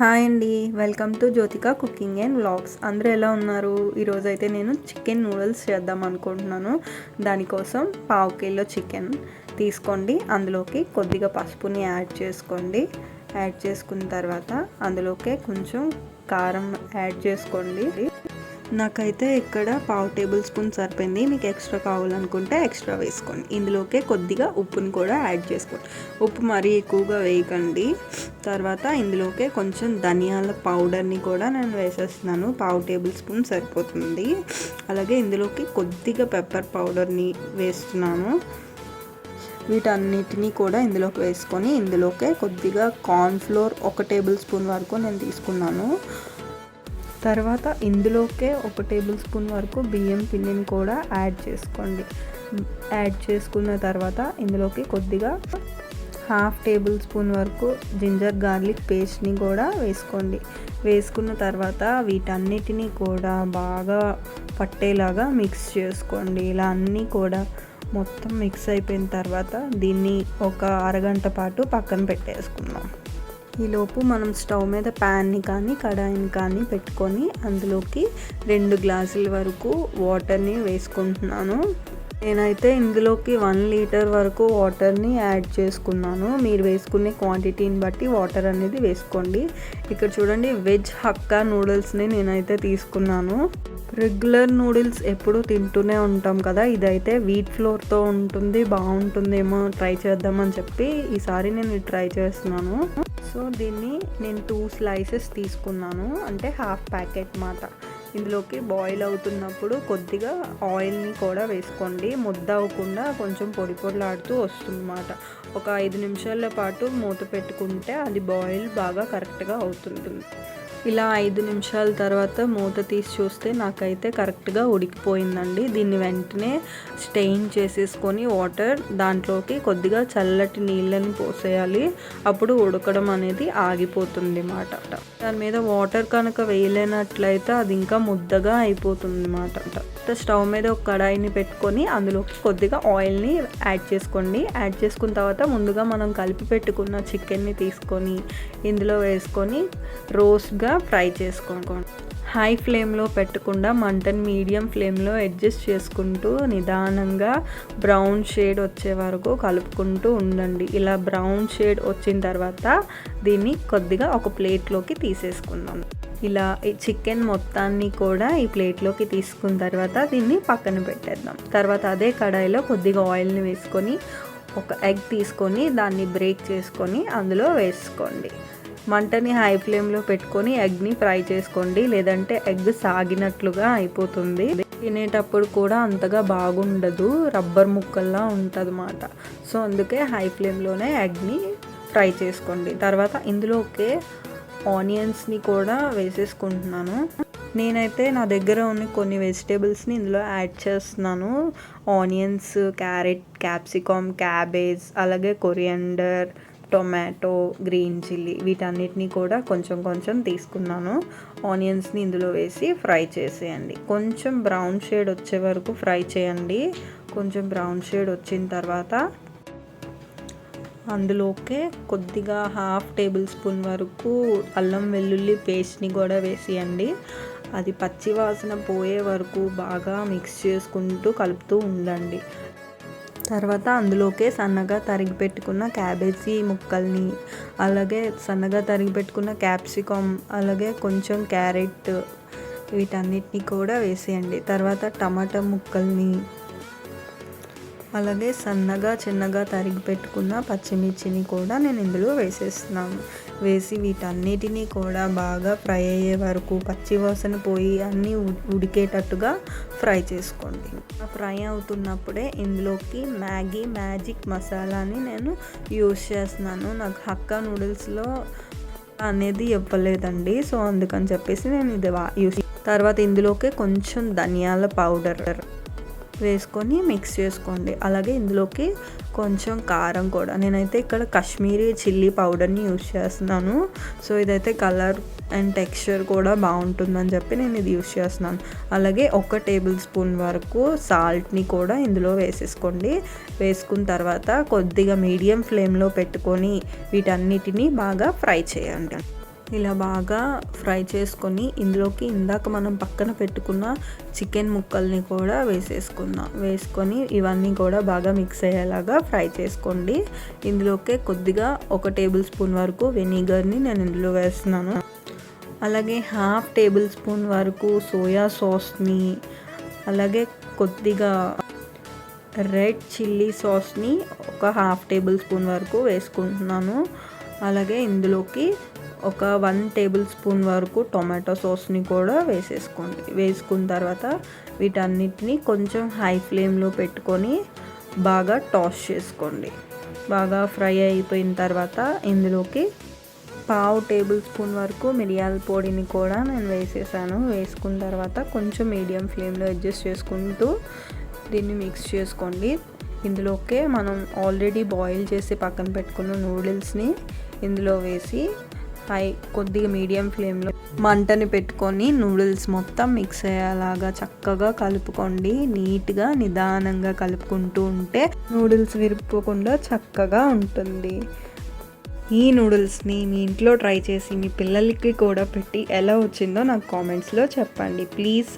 Hi అండి, welcome to Jyothika cooking and vlogs. అందరూ ఎలా ఉన్నారు? ఈరోజైతే నేను చికెన్ నూడిల్స్ చేద్దాం అనుకుంటున్నాను. దానికోసం పావు కిలో చికెన్ తీసుకోండి. అందులోకి కొద్దిగా పసుపుని యాడ్ చేసుకోండి. యాడ్ చేసుకున్న తర్వాత అందులోకి కొంచెం కారం యాడ్ చేసుకోండి. నాకైతే ఇక్కడ పావు టేబుల్ స్పూన్ సరిపోయింది. మీకు ఎక్స్ట్రా కావాలనుకుంటే ఎక్స్ట్రా వేసుకోండి. ఇందులోకే కొద్దిగా ఉప్పుని కూడా యాడ్ చేసుకోండి. ఉప్పు మరీ ఎక్కువగా వేయకండి. తర్వాత ఇందులోకే కొంచెం ధనియాల పౌడర్ని కూడా నేను వేసేస్తున్నాను. పావు టేబుల్ స్పూన్ సరిపోతుంది. అలాగే ఇందులోకి కొద్దిగా పెప్పర్ పౌడర్ని వేస్తున్నాను. వీటన్నిటినీ కూడా ఇందులోకి వేసుకొని ఇందులోకే కొద్దిగా కార్న్ఫ్లోర్ 1 టేబుల్ స్పూన్ వరకు నేను తీసుకున్నాను. తర్వాత ఇందులోకే 1 టేబుల్ స్పూన్ వరకు బియ్యం పిండిని కూడా యాడ్ చేసుకోండి. యాడ్ చేసుకున్న తర్వాత ఇందులోకి కొద్దిగా 1/2 టేబుల్ స్పూన్ వరకు జింజర్ గార్లిక్ పేస్ట్ని కూడా వేసుకోండి. వేసుకున్న తర్వాత వీటన్నిటినీ కూడా బాగా పట్టేలాగా మిక్స్ చేసుకోండి. ఇలా అన్నీ కూడా మొత్తం మిక్స్ అయిపోయిన తర్వాత దీన్ని ఒక అరగంట పాటు పక్కన పెట్టేసుకుందాం. ఈలోపు మనం స్టవ్ మీద ప్యాన్ని కానీ కడాయిని కానీ పెట్టుకొని అందులోకి 2 గ్లాసుల వరకు వాటర్ని వేసుకుంటున్నాను. నేనైతే ఇందులోకి 1 లీటర్ వరకు వాటర్ని యాడ్ చేసుకున్నాను. మీరు వేసుకునే క్వాంటిటీని బట్టి వాటర్ అనేది వేసుకోండి. ఇక్కడ చూడండి, వెజ్ హక్కా నూడిల్స్ని నేనైతే తీసుకున్నాను. రెగ్యులర్ నూడిల్స్ ఎప్పుడు తింటూనే ఉంటాం కదా, ఇదైతే వీట్ ఫ్లోర్తో ఉంటుంది, బాగుంటుందేమో ట్రై చేద్దామని చెప్పి ఈసారి నేను ట్రై చేస్తున్నాను. సో దీన్ని నేను 2 స్లైసెస్ తీసుకున్నాను, అంటే 1/2 ప్యాకెట్ మాట. ఇందులోకి బాయిల్ అవుతున్నప్పుడు కొద్దిగా ఆయిల్ని కూడా వేసుకోండి. ముద్ద అవ్వకుండా కొంచెం పొడి పొడిలాడుతూ వస్తుందన్నమాట. ఒక 5 నిమిషాల పాటు మూత పెట్టుకుంటే అది బాయిల్ బాగా కరెక్ట్గా అవుతుంది. ఇలా 5 నిమిషాల తర్వాత మూత తీసి చూస్తే నాకైతే కరెక్ట్గా ఉడికిపోయిందండి. దీన్ని వెంటనే స్టెయిన్ చేసేసుకొని వాటర్ దాంట్లోకి కొద్దిగా చల్లటి నీళ్ళని పోసేయాలి. అప్పుడు ఉడకడం అనేది ఆగిపోతుంది అన్నమాట. దాని మీద వాటర్ కనుక వేయలేనట్లయితే అది ఇంకా ముద్దగా అయిపోతుంది అన్నమాట. స్టవ్ మీద ఒక కడాయిని పెట్టుకొని అందులోకి కొద్దిగా ఆయిల్ని యాడ్ చేసుకోండి. యాడ్ చేసుకున్న తర్వాత ముందుగా మనం కలిపి పెట్టుకున్న చికెన్ని తీసుకొని ఇందులో వేసుకొని రోస్ట్గా ఫ్రై చేసుకోండి. హై ఫ్లేమ్లో పెట్టకుండా మంటని మీడియం ఫ్లేమ్లో అడ్జస్ట్ చేసుకుంటూ నిదానంగా బ్రౌన్ షేడ్ వచ్చే వరకు కలుపుకుంటూ ఉండండి. ఇలా బ్రౌన్ షేడ్ వచ్చిన తర్వాత దీన్ని కొద్దిగా ఒక ప్లేట్లోకి తీసేసుకుందాం. ఇలా ఈ చికెన్ మొత్తాన్ని కూడా ఈ ప్లేట్లోకి తీసుకున్న తర్వాత దీన్ని పక్కన పెట్టేద్దాం. తర్వాత అదే కడాయిలో కొద్దిగా ఆయిల్ని వేసుకొని ఒక ఎగ్ తీసుకొని దాన్ని బ్రేక్ చేసుకొని అందులో వేసుకోండి. మంటని హై ఫ్లేమ్లో పెట్టుకొని ఎగ్ని ఫ్రై చేసుకోండి, లేదంటే ఎగ్ సాగినట్లుగా అయిపోతుంది. తినేటప్పుడు కూడా అంతగా బాగుండదు, రబ్బర్ ముక్కల్లా ఉంటుంది అన్నమాట. సో అందుకే హై ఫ్లేమ్లోనే ఎగ్ని ఫ్రై చేసుకోండి. తర్వాత ఇందులోకే ఆనియన్స్ని కూడా వేసేసుకుంటున్నాను. నేనైతే నా దగ్గర ఉన్న కొన్ని వెజిటేబుల్స్ని ఇందులో యాడ్ చేస్తున్నాను. ఆనియన్స్, క్యారెట్, క్యాప్సికమ్, క్యాబేజ్, అలాగే కొరియాండర్, టొమాటో, గ్రీన్ చిల్లీ, వీటన్నిటిని కూడా కొంచెం కొంచెం తీసుకున్నాను. ఆనియన్స్ని ఇందులో వేసి ఫ్రై చేసేయండి. కొంచెం బ్రౌన్ షేడ్ వచ్చే వరకు ఫ్రై చేయండి. కొంచెం బ్రౌన్ షేడ్ వచ్చిన తర్వాత అందులోకే కొద్దిగా 1/2 టేబుల్ స్పూన్ వరకు అల్లం వెల్లుల్లి పేస్ట్ని కూడా వేసేయండి. అది పచ్చి వాసన పోయే వరకు బాగా మిక్స్ చేసుకుంటూ కలుపుతూ ఉండండి. తర్వాత అందులోకే సన్నగా తరిగి పెట్టుకున్న క్యాబేజీ ముక్కల్ని, అలాగే సన్నగా తరిగి పెట్టుకున్న క్యాప్సికమ్, అలాగే కొంచెం క్యారెట్, వీటన్నిటిని కూడా వేసేయండి. తర్వాత టమాటా ముక్కల్ని, అలాగే సన్నగా చిన్నగా తరిగి పెట్టుకున్న పచ్చిమిర్చిని కూడా నేను ఇందులో వేసేస్తున్నాను. వేసి వీటన్నిటినీ కూడా బాగా ఫ్రై అయ్యే వరకు, పచ్చి వాసన పోయి అన్నీ ఉడికేటట్టుగా ఫ్రై చేసుకోండి. ఫ్రై అవుతున్నప్పుడే ఇందులోకి మ్యాగీ మ్యాజిక్ మసాలాని నేను యూస్ చేస్తున్నాను. నాకు హక్కా నూడిల్స్లో అనేది ఇవ్వలేదండి, సో అందుకని చెప్పేసి నేను ఇది యూస్. తర్వాత ఇందులోకి కొంచెం ధనియాల పౌడర్ వేసుకొని మిక్స్ చేసుకోండి. అలాగే ఇందులోకి కొంచెం కారం కూడా, నేనైతే ఇక్కడ కాశ్మీరీ చిల్లీ పౌడర్ని యూస్ చేస్తున్నాను. సో ఇదైతే కలర్ అండ్ టెక్స్చర్ కూడా బాగుంటుందని చెప్పి నేను ఇది యూస్ చేస్తున్నాను. అలాగే 1 టేబుల్ స్పూన్ వరకు సాల్ట్ని కూడా ఇందులో వేసేసుకోండి. వేసుకున్న తర్వాత కొద్దిగా మీడియం ఫ్లేమ్లో పెట్టుకొని వీటన్నిటిని బాగా ఫ్రై చేయండి. ఇలా బాగా ఫ్రై చేసుకొని ఇందులోకి ఇందాక మనం పక్కన పెట్టుకున్న చికెన్ ముక్కల్ని కూడా వేసుకొని ఇవన్నీ కూడా బాగా మిక్స్ అయ్యేలాగా ఫ్రై చేసుకోండి. ఇందులోకి కొద్దిగా 1 టేబుల్ స్పూన్ వరకు వెనిగర్ని నేను ఇందులో వేస్తున్నాను. అలాగే 1/2 టేబుల్ స్పూన్ వరకు సోయా సాస్ని, అలాగే కొద్దిగా రెడ్ చిల్లీ సాస్ని 1/2 టేబుల్ స్పూన్ వరకు వేసుకుంటున్నాను. అలాగే ఇందులోకి 1 టేబుల్ స్పూన్ వరకు టొమాటో సాస్ని కూడా వేసేసుకోండి. వేసుకున్న తర్వాత వీటన్నిటిని కొంచెం హై ఫ్లేమ్లో పెట్టుకొని బాగా టాస్ చేసుకోండి. బాగా ఫ్రై అయిపోయిన తర్వాత ఇందులోకి 1/2 టేబుల్ స్పూన్ వరకు మిరియాల పొడిని కూడా నేను వేసేసాను. వేసుకున్న తర్వాత కొంచెం మీడియం ఫ్లేమ్లో అడ్జస్ట్ చేసుకుంటూ దీన్ని మిక్స్ చేసుకోండి. ఇందులోకే మనం ఆల్రెడీ బాయిల్ చేసి పక్కన పెట్టుకున్న నూడిల్స్ని ఇందులో వేసి కొద్దిగా మీడియం ఫ్లేమ్లో మంటని పెట్టుకొని నూడిల్స్ మొత్తం మిక్స్ అయ్యేలాగా చక్కగా కలుపుకోండి. నీట్గా నిదానంగా కలుపుకుంటూ ఉంటే నూడిల్స్ విరిగిపోకుండా చక్కగా ఉంటుంది. ఈ నూడిల్స్ని మీ ఇంట్లో ట్రై చేసి మీ పిల్లలకి కూడా పెట్టి ఎలా వచ్చిందో నాకు కామెంట్స్లో చెప్పండి ప్లీజ్.